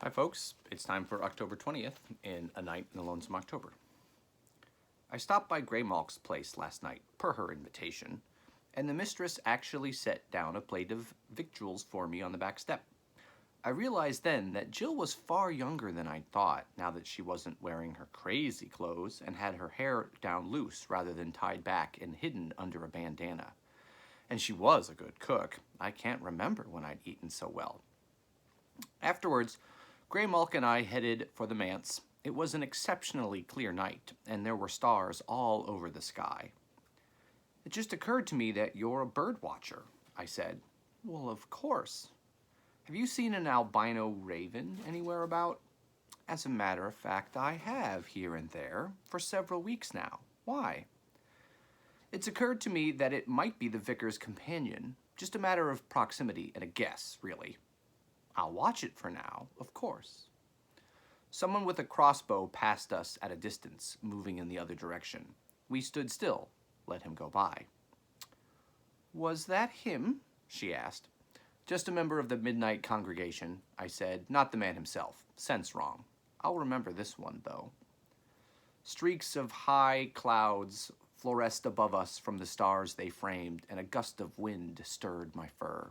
Hi folks, it's time for October 20th in A Night in the Lonesome October. I stopped by Grey Malk's place last night, per her invitation, and the mistress actually set down a plate of victuals for me on the back step. I realized then that Jill was far younger than I'd thought, now that she wasn't wearing her crazy clothes and had her hair down loose rather than tied back and hidden under a bandana. And she was a good cook. I can't remember when I'd eaten so well. Afterwards, Grey Malk and I headed for the manse. It was an exceptionally clear night, and there were stars all over the sky. It just occurred to me that you're a bird watcher, I said. Well, of course. Have you seen an albino raven anywhere about? As a matter of fact, I have here and there for several weeks now. Why? It's occurred to me that it might be the vicar's companion, just a matter of proximity and a guess, really. I'll watch it for now, of course. Someone with a crossbow passed us at a distance, moving in the other direction. We stood still, let him go by. Was that him? She asked. Just a member of the midnight congregation, I said, not the man himself. Sense wrong. I'll remember this one, though. Streaks of high clouds fluoresced above us from the stars they framed, and a gust of wind stirred my fur.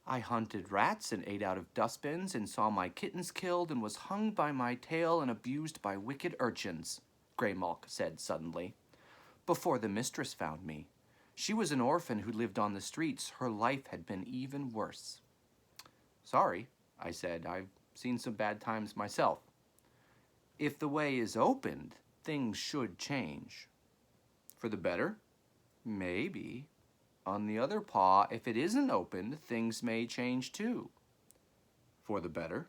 I hunted rats and ate out of dustbins and saw my kittens killed and was hung by my tail and abused by wicked urchins, Grey Malk said suddenly. Before the mistress found me. She was an orphan who lived on the streets. Her life had been even worse. Sorry, I said. I've seen some bad times myself. If the way is opened, things should change. For the better? Maybe. On the other paw, if it isn't opened, things may change too. For the better?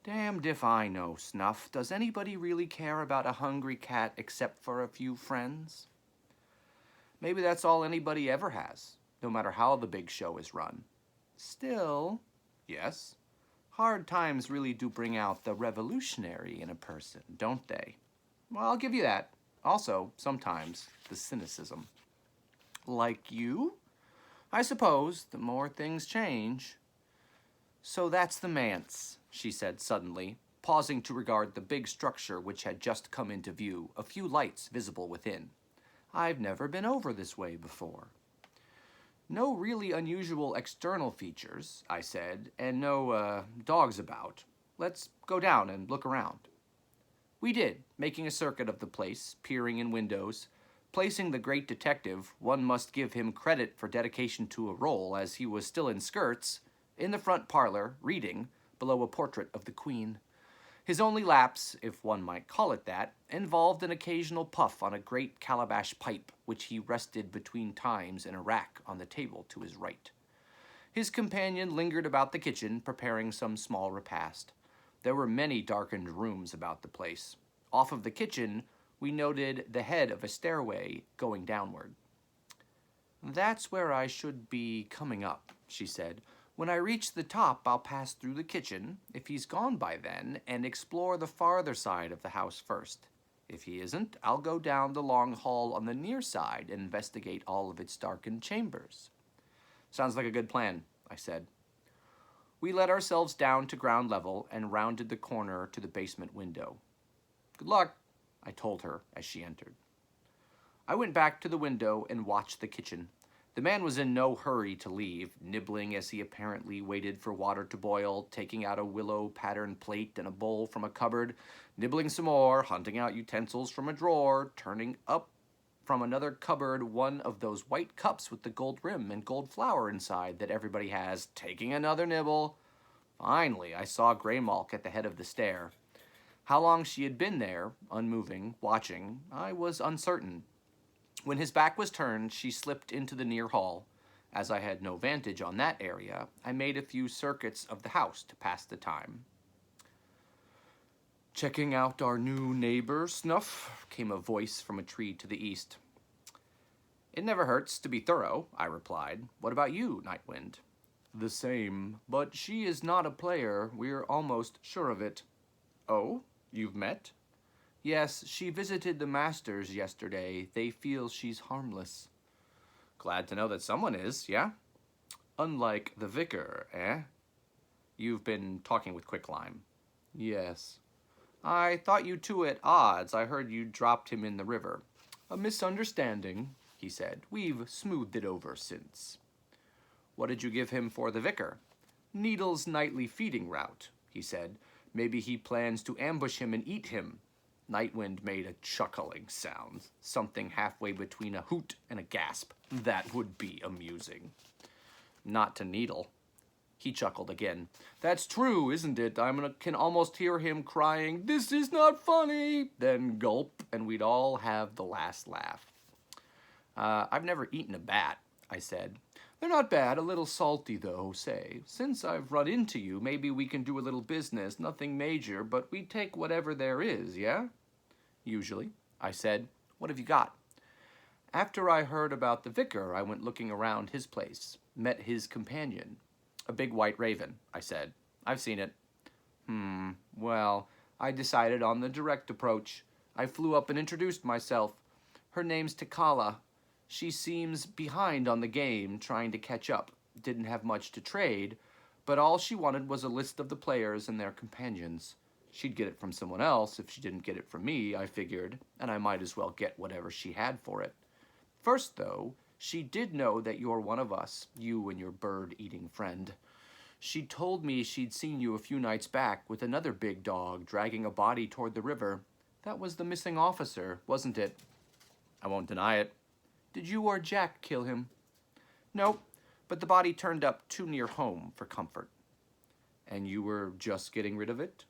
Damned if I know, Snuff. Does anybody really care about a hungry cat except for a few friends? Maybe that's all anybody ever has, no matter how the big show is run. Still, yes, hard times really do bring out the revolutionary in a person, don't they? Well, I'll give you that. Also, sometimes, the cynicism. Like you? I suppose the more things change. So that's the manse, she said suddenly, pausing to regard the big structure which had just come into view, a few lights visible within. I've never been over this way before. No really unusual external features, I said, and no, dogs about. Let's go down and look around. We did, making a circuit of the place, peering in windows. Placing the great detective, one must give him credit for dedication to a role, as he was still in skirts, in the front parlor, reading, below a portrait of the Queen. His only lapse, if one might call it that, involved an occasional puff on a great calabash pipe, which he rested between times in a rack on the table to his right. His companion lingered about the kitchen, preparing some small repast. There were many darkened rooms about the place. Off of the kitchen, we noted the head of a stairway going downward. That's where I should be coming up, she said. When I reach the top, I'll pass through the kitchen, if he's gone by then, and explore the farther side of the house first. If he isn't, I'll go down the long hall on the near side and investigate all of its darkened chambers. Sounds like a good plan, I said. We let ourselves down to ground level and rounded the corner to the basement window. Good luck, I told her as she entered. I went back to the window and watched the kitchen. The man was in no hurry to leave, nibbling as he apparently waited for water to boil, taking out a willow-patterned plate and a bowl from a cupboard, nibbling some more, hunting out utensils from a drawer, turning up from another cupboard one of those white cups with the gold rim and gold flower inside that everybody has, taking another nibble. Finally, I saw Grey Malk at the head of the stair. How long she had been there, unmoving, watching, I was uncertain. When his back was turned, she slipped into the near hall. As I had no vantage on that area, I made a few circuits of the house to pass the time. Checking out our new neighbor, Snuff, came a voice from a tree to the east. It never hurts to be thorough, I replied. What about you, Nightwind? The same, but she is not a player. We're almost sure of it. Oh? You've met? Yes, she visited the masters yesterday. They feel she's harmless. Glad to know that someone is, yeah? Unlike the vicar, eh? You've been talking with Quicklime. Yes. I thought you two at odds. I heard you dropped him in the river. A misunderstanding, he said. We've smoothed it over since. What did you give him for the vicar? Needle's nightly feeding route, he said. Maybe he plans to ambush him and eat him. Nightwind made a chuckling sound, something halfway between a hoot and a gasp. That would be amusing. Not to Needle. He chuckled again. That's true, isn't it? Can almost hear him crying, "This is not funny!" Then gulp, and we'd all have the last laugh. I've never eaten a bat, I said. They're not bad, a little salty though, say. Since I've run into you, maybe we can do a little business, nothing major, but we take whatever there is, yeah? Usually, I said. What have you got? After I heard about the vicar, I went looking around his place, met his companion. A big white raven, I said. I've seen it. Well, I decided on the direct approach. I flew up and introduced myself. Her name's Takala. She seems behind on the game, trying to catch up. Didn't have much to trade, but all she wanted was a list of the players and their companions. She'd get it from someone else if she didn't get it from me, I figured, and I might as well get whatever she had for it. First, though, she did know that you're one of us, you and your bird-eating friend. She told me she'd seen you a few nights back with another big dog dragging a body toward the river. That was the missing officer, wasn't it? I won't deny it. Did you or Jack kill him? Nope, but the body turned up too near home for comfort. And you were just getting rid of it?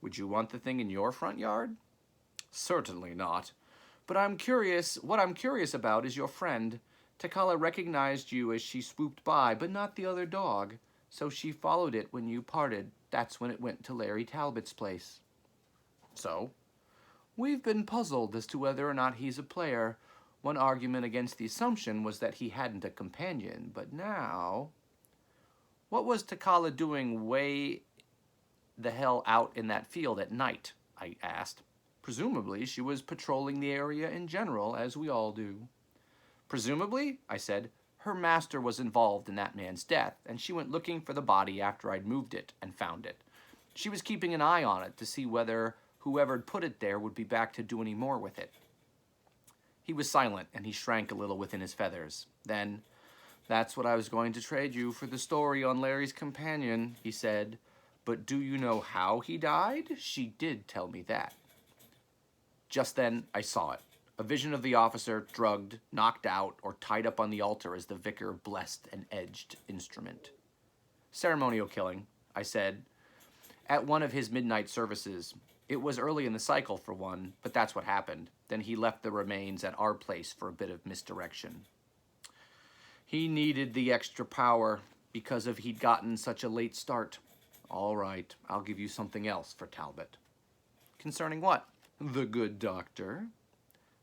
Would you want the thing in your front yard? Certainly not. But what I'm curious about is your friend. Takala recognized you as she swooped by, but not the other dog. So she followed it when you parted. That's when it went to Larry Talbot's place. So? We've been puzzled as to whether or not he's a player. One argument against the assumption was that he hadn't a companion, but now... What was Takala doing way the hell out in that field at night? I asked. Presumably, she was patrolling the area in general, as we all do. Presumably, I said, her master was involved in that man's death, and she went looking for the body after I'd moved it and found it. She was keeping an eye on it to see whether whoever'd put it there would be back to do any more with it. He was silent, and he shrank a little within his feathers. Then, that's what I was going to trade you for the story on Larry's companion, he said. But do you know how he died? She did tell me that. Just then, I saw it. A vision of the officer, drugged, knocked out, or tied up on the altar as the vicar blessed an edged instrument. Ceremonial killing, I said, at one of his midnight services. It was early in the cycle, for one, but that's what happened. Then he left the remains at our place for a bit of misdirection. He needed the extra power because he'd gotten such a late start. All right, I'll give you something else for Talbot. Concerning what? The good doctor.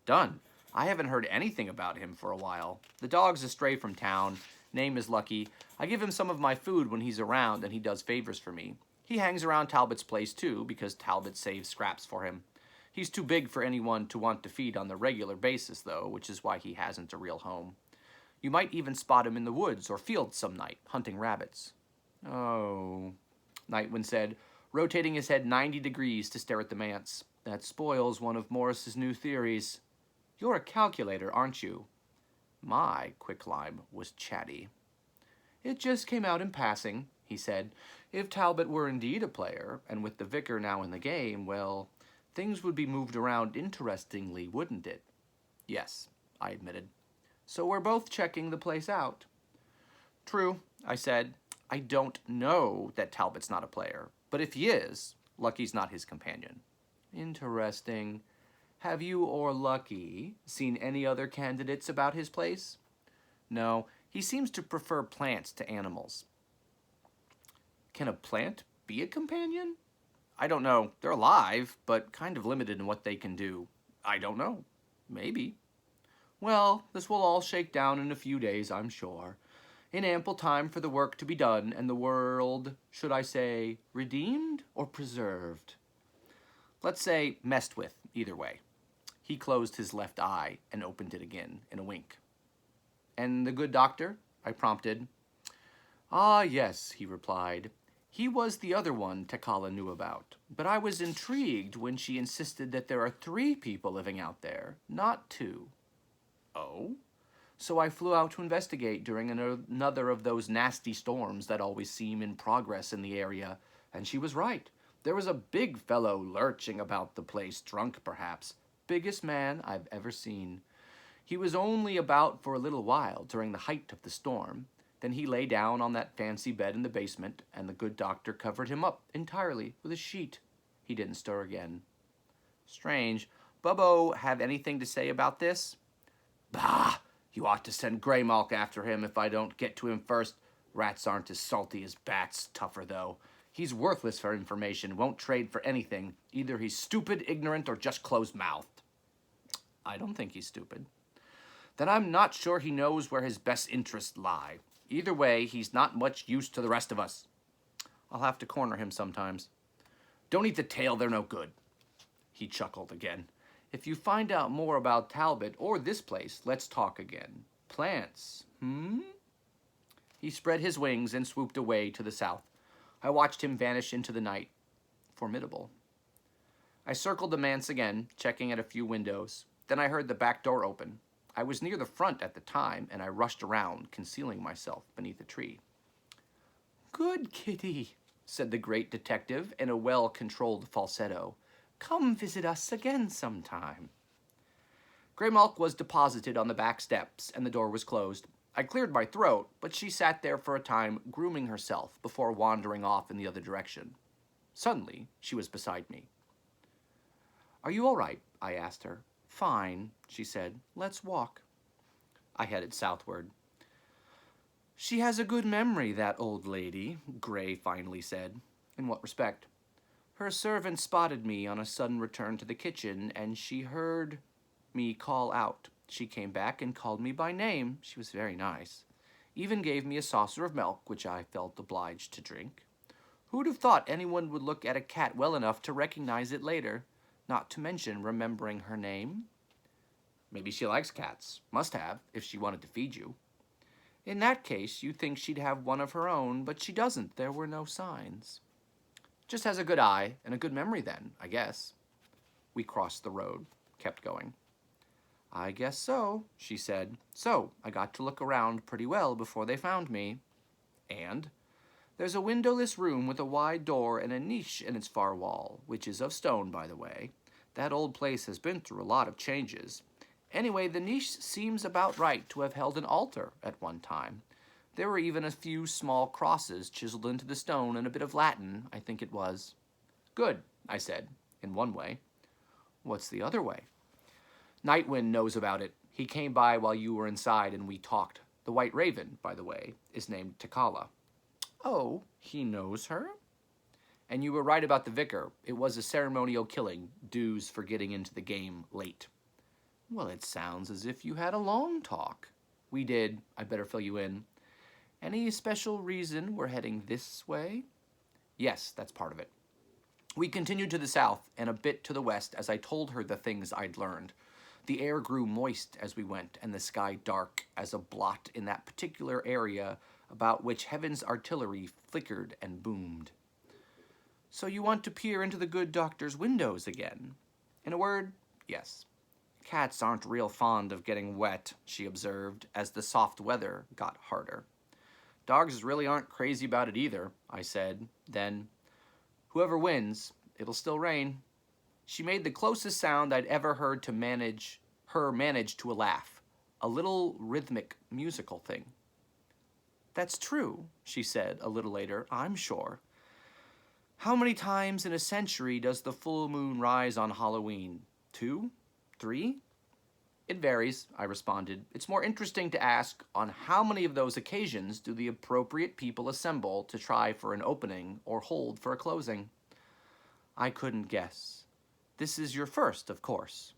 Done. I haven't heard anything about him for a while. The dog's astray from town. Name is Lucky. I give him some of my food when he's around, and he does favors for me. He hangs around Talbot's place, too, because Talbot saves scraps for him. He's too big for anyone to want to feed on the regular basis, though, which is why he hasn't a real home. You might even spot him in the woods or fields some night, hunting rabbits. Oh, Nightwind said, rotating his head 90 degrees to stare at the manse. That spoils one of Morris's new theories. You're a calculator, aren't you? My Quicklime was chatty. It just came out in passing, he said. If Talbot were indeed a player, and with the vicar now in the game, well, things would be moved around interestingly, wouldn't it? Yes, I admitted. So we're both checking the place out. True, I said. I don't know that Talbot's not a player, but if he is, Lucky's not his companion. Interesting. Have you or Lucky seen any other candidates about his place? No, he seems to prefer plants to animals. Can a plant be a companion? I don't know. They're alive, but kind of limited in what they can do. I don't know. Maybe. Well, this will all shake down in a few days, I'm sure. In ample time for the work to be done and the world, should I say, redeemed or preserved? Let's say messed with, either way. He closed his left eye and opened it again in a wink. And the good doctor? I prompted. Ah, yes, he replied. He was the other one Tekala knew about, but I was intrigued when she insisted that there are 3 people living out there, not 2. Oh? So I flew out to investigate during another of those nasty storms that always seem in progress in the area, and she was right. There was a big fellow lurching about the place, drunk perhaps. Biggest man I've ever seen. He was only about for a little while during the height of the storm. Then he lay down on that fancy bed in the basement, and the good doctor covered him up entirely with a sheet. He didn't stir again. Strange. Bubbo have anything to say about this? Bah! You ought to send Greymalk after him if I don't get to him first. Rats aren't as salty as bats, tougher though. He's worthless for information, won't trade for anything. Either he's stupid, ignorant, or just closed-mouthed. I don't think he's stupid. Then I'm not sure he knows where his best interests lie. Either way, he's not much use to the rest of us. I'll have to corner him sometimes. Don't eat the tail, they're no good. He chuckled again. If you find out more about Talbot or this place, let's talk again. Plants, He spread his wings and swooped away to the south. I watched him vanish into the night. Formidable. I circled the manse again, checking at a few windows. Then I heard the back door open. I was near the front at the time, and I rushed around, concealing myself beneath a tree. Good kitty, said the great detective in a well-controlled falsetto. Come visit us again sometime. Greymalk was deposited on the back steps, and the door was closed. I cleared my throat, but she sat there for a time, grooming herself before wandering off in the other direction. Suddenly, she was beside me. Are you all right? I asked her. Fine, she said. Let's walk. I headed southward. She has a good memory, that old lady, Grey finally said. In what respect? Her servant spotted me on a sudden return to the kitchen, and she heard me call out. She came back and called me by name. She was very nice. Even gave me a saucer of milk, which I felt obliged to drink. Who'd have thought anyone would look at a cat well enough to recognize it later? Not to mention remembering her name. Maybe she likes cats. Must have, if she wanted to feed you. In that case, you'd think she'd have one of her own, but she doesn't. There were no signs. Just has a good eye and a good memory then, I guess. We crossed the road, kept going. I guess so, she said. So, I got to look around pretty well before they found me. And? There's a windowless room with a wide door and a niche in its far wall, which is of stone, by the way. That old place has been through a lot of changes. Anyway, the niche seems about right to have held an altar at one time. There were even a few small crosses chiseled into the stone and a bit of Latin, I think it was. Good, I said, in one way. What's the other way? Nightwind knows about it. He came by while you were inside and we talked. The White Raven, by the way, is named Tekala. Oh, he knows her? And you were right about the vicar. It was a ceremonial killing, dues for getting into the game late. Well, it sounds as if you had a long talk. We did. I better fill you in. Any special reason we're heading this way? Yes, that's part of it. We continued to the south and a bit to the west as I told her the things I'd learned. The air grew moist as we went and the sky dark as a blot in that particular area about which heaven's artillery flickered and boomed. So you want to peer into the good doctor's windows again? In a word, yes. Cats aren't real fond of getting wet, she observed, as the soft weather got harder. Dogs really aren't crazy about it either, I said. Then, whoever wins, it'll still rain. She made the closest sound I'd ever heard to manage to a laugh, a little rhythmic musical thing. That's true, she said a little later, I'm sure. How many times in a century does the full moon rise on Halloween? 2? 3? It varies, I responded. It's more interesting to ask on how many of those occasions do the appropriate people assemble to try for an opening or hold for a closing. I couldn't guess. This is your first, of course.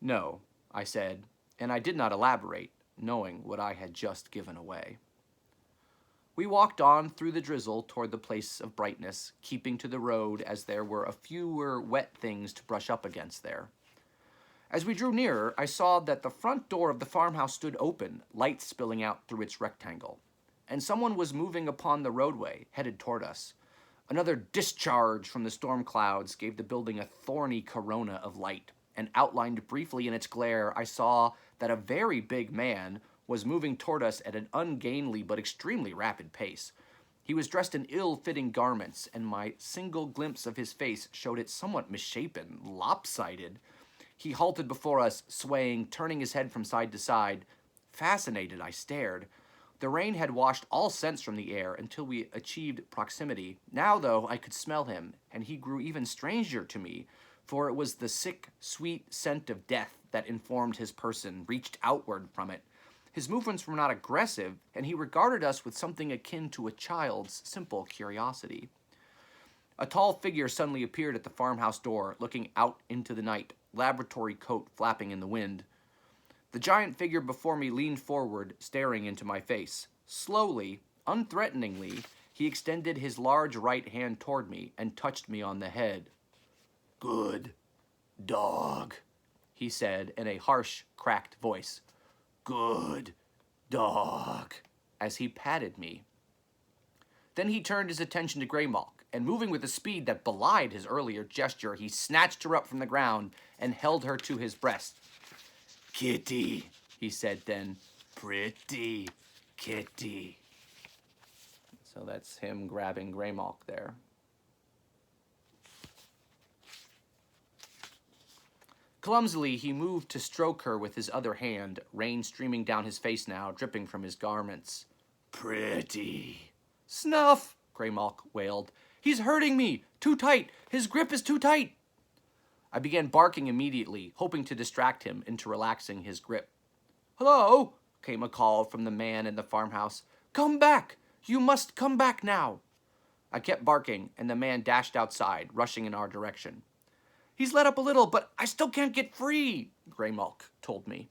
No, I said, and I did not elaborate, knowing what I had just given away. We walked on through the drizzle toward the place of brightness, keeping to the road as there were a fewer wet things to brush up against there. As we drew nearer, I saw that the front door of the farmhouse stood open, light spilling out through its rectangle. and someone was moving upon the roadway, headed toward us. Another discharge from the storm clouds gave the building a thorny corona of light, and outlined briefly in its glare, I saw that a very big man was moving toward us at an ungainly but extremely rapid pace. He was dressed in ill-fitting garments, and my single glimpse of his face showed it somewhat misshapen, lopsided. He halted before us, swaying, turning his head from side to side. Fascinated, I stared. The rain had washed all scents from the air until we achieved proximity. Now, though, I could smell him, and he grew even stranger to me, for it was the sick, sweet scent of death that informed his person, reached outward from it. His movements were not aggressive, and he regarded us with something akin to a child's simple curiosity. A tall figure suddenly appeared at the farmhouse door, looking out into the night, laboratory coat flapping in the wind. The giant figure before me leaned forward, staring into my face. Slowly, unthreateningly, he extended his large right hand toward me and touched me on the head. "Good dog," he said in a harsh, cracked voice. "Good dog," as he patted me. Then he turned his attention to Greymalk, and moving with a speed that belied his earlier gesture, he snatched her up from the ground and held her to his breast. "Kitty," he said then. "Pretty kitty." So that's him grabbing Greymalk there. Clumsily, he moved to stroke her with his other hand, rain streaming down his face now, dripping from his garments. "Pretty." "Snuff!" Greymalk wailed. "He's hurting me! Too tight! His grip is too tight!" I began barking immediately, hoping to distract him into relaxing his grip. "Hello!" came a call from the man in the farmhouse. "Come back! You must come back now!" I kept barking, and the man dashed outside, rushing in our direction. "He's let up a little, but I still can't get free," Greymalk told me.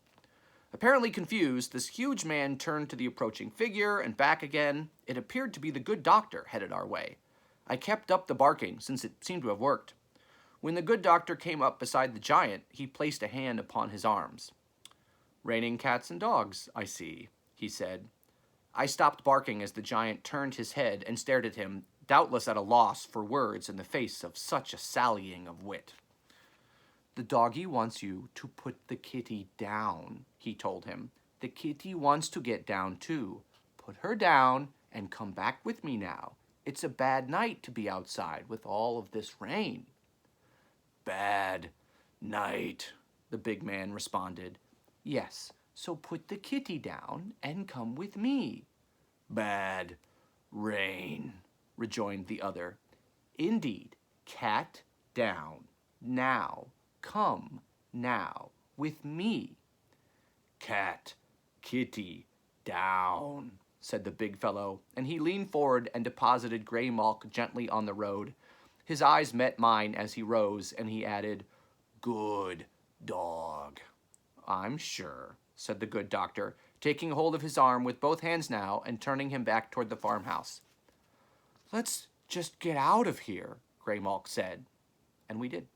Apparently confused, this huge man turned to the approaching figure and back again. It appeared to be the good doctor headed our way. I kept up the barking, since it seemed to have worked. When the good doctor came up beside the giant, he placed a hand upon his arms. "Raining cats and dogs, I see," he said. I stopped barking as the giant turned his head and stared at him, doubtless at a loss for words in the face of such a sallying of wit. "The doggy wants you to put the kitty down," he told him. "The kitty wants to get down too. Put her down and come back with me now. It's a bad night to be outside with all of this rain." "Bad night," the big man responded. "Yes, so put the kitty down and come with me." "Bad rain," rejoined the other. "Indeed, cat down, now. Come, now, with me." "Cat, kitty, down," said the big fellow, and he leaned forward and deposited Greymalk gently on the road. His eyes met mine as he rose, and he added, "Good dog." "I'm sure," said the good doctor, taking hold of his arm with both hands now and turning him back toward the farmhouse. "Let's just get out of here," Greymalk said, and we did.